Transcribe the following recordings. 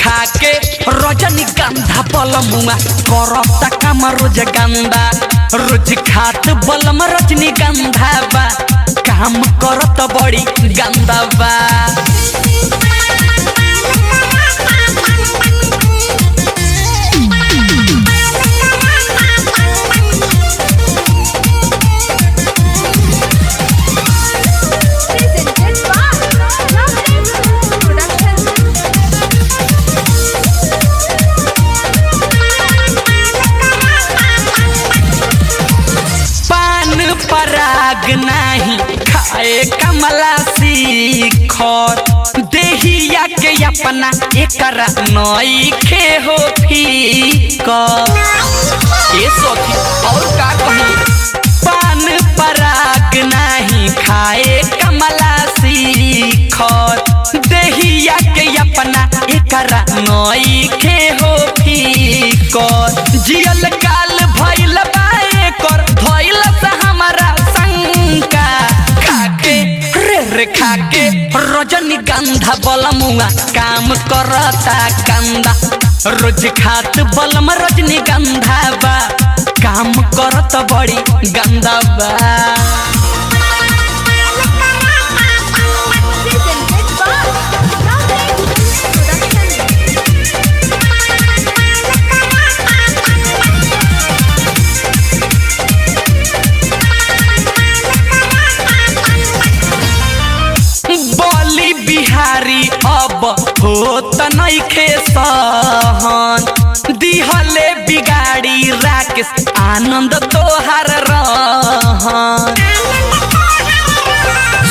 खा के रजनीगंधा बलमुआ करता काम रोज गंदा रोज खात बलम रजनीगंधा बा काम करत बड़ी गंदा बा। पराग नहीं खाए कमला सीखर देहिया के अपना एकरा नई खे हो फीकर ये सोची और का कही पान पराग नहीं खाए कमला सीखर देहिया के अपना एकरा नई खे हो फीकर जियल काल भइल बाए कर धइल खाके रजनीगंधा बलमुआ काम करता गंदा रोज खात बलम रजनीगंधा बा काम करत बड़ी गंदा बा। बिहारी अब होत नइखे सहन दिहले बिगाड़ी राकेश आनंद तोहार रहन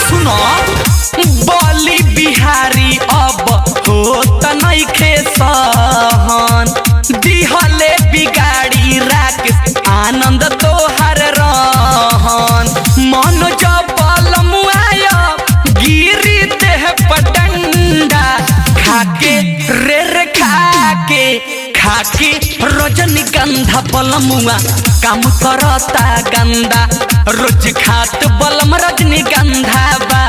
सुनो बोली बिहारी अब होत नइखे सहन दिहले बिगाड़ी राकेश आनंद तोहार रहन मन जब बलमुआ गिरी पटंडा खाके रे खाके रजनीगंधा बलमुआ काम करता गंदा रोज खात बलम रजनीगंधा बा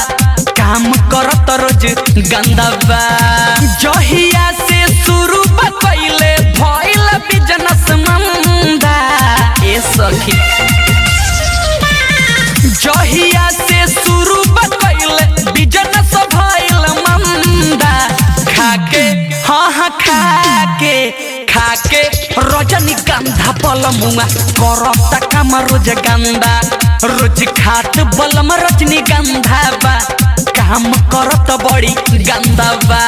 काम करत रोज गंदा बा। जहिया से शुरू बकैले भइल बिजनेस मंदा ए सखी जहिया से शुरू बकैले बिजनेस भइल मंदा खाके हाँ खाके रजनीगंधा बलमुआ करता काम रोज गंदा रोज खात बलम रजनीगंधा बा काम करत बड़ी गंदा बा।